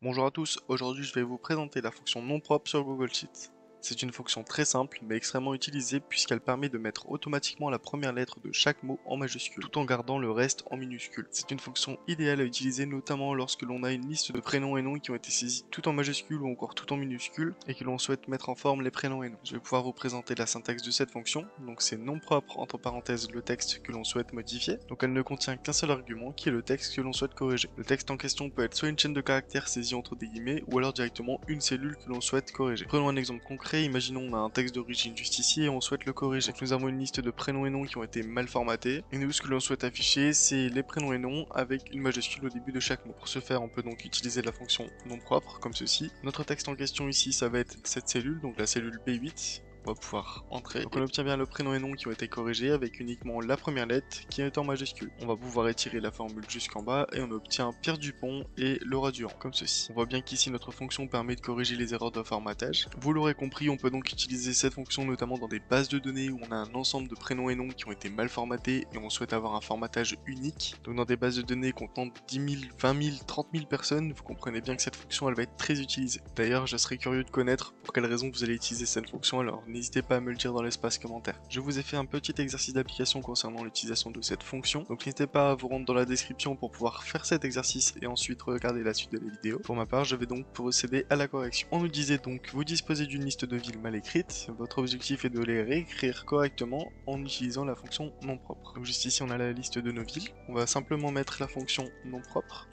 Bonjour à tous, aujourd'hui je vais vous présenter la fonction non propre sur Google Sheets. C'est une fonction très simple mais extrêmement utilisée puisqu'elle permet de mettre automatiquement la première lettre de chaque mot en majuscule, tout en gardant le reste en minuscule. C'est une fonction idéale à utiliser notamment lorsque l'on a une liste de prénoms et noms qui ont été saisis tout en majuscule ou encore tout en minuscule et que l'on souhaite mettre en forme les prénoms et noms. Je vais pouvoir vous présenter la syntaxe de cette fonction, donc c'est non propre entre parenthèses le texte que l'on souhaite modifier, donc elle ne contient qu'un seul argument qui est le texte que l'on souhaite corriger. Le texte en question peut être soit une chaîne de caractères saisie entre des guillemets ou alors directement une cellule que l'on souhaite corriger. Prenons un exemple concret, imaginons on a un texte d'origine juste ici et on souhaite le corriger. Donc nous avons une liste de prénoms et noms qui ont été mal formatés et nous ce que l'on souhaite afficher c'est les prénoms et noms avec une majuscule au début de chaque mot. Pour ce faire on peut donc utiliser la fonction non propre comme ceci. Notre texte en question ici ça va être cette cellule, donc la cellule B8. On va pouvoir entrer. Donc on obtient bien le prénom et nom qui ont été corrigés avec uniquement la première lettre qui est en majuscule. On va pouvoir étirer la formule jusqu'en bas et on obtient Pierre Dupont et Laura Durand, comme ceci. On voit bien qu'ici notre fonction permet de corriger les erreurs de formatage. Vous l'aurez compris, on peut donc utiliser cette fonction notamment dans des bases de données où on a un ensemble de prénoms et noms qui ont été mal formatés et on souhaite avoir un formatage unique. Donc dans des bases de données contenant 10 000, 20 000, 30 000 personnes, vous comprenez bien que cette fonction elle va être très utilisée. D'ailleurs, je serais curieux de connaître pour quelle raison vous allez utiliser cette fonction, alors n'hésitez pas à me le dire dans l'espace commentaire. Je vous ai fait un petit exercice d'application concernant l'utilisation de cette fonction, donc n'hésitez pas à vous rendre dans la description pour pouvoir faire cet exercice et ensuite regarder la suite de la vidéo. Pour ma part, je vais donc procéder à la correction. On nous disait donc, vous disposez d'une liste de villes mal écrites, votre objectif est de les réécrire correctement en utilisant la fonction non propre. Donc juste ici on a la liste de nos villes, on va simplement mettre la fonction non propre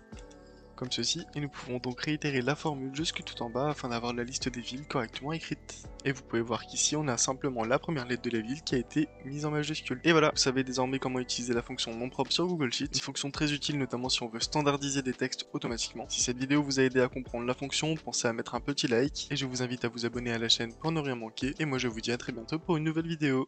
comme ceci, et nous pouvons donc réitérer la formule jusque tout en bas afin d'avoir la liste des villes correctement écrite. Et vous pouvez voir qu'ici on a simplement la première lettre de la ville qui a été mise en majuscule. Et voilà, vous savez désormais comment utiliser la fonction non propre sur Google Sheets, une fonction très utile notamment si on veut standardiser des textes automatiquement. Si cette vidéo vous a aidé à comprendre la fonction, pensez à mettre un petit like, et je vous invite à vous abonner à la chaîne pour ne rien manquer, et moi je vous dis à très bientôt pour une nouvelle vidéo.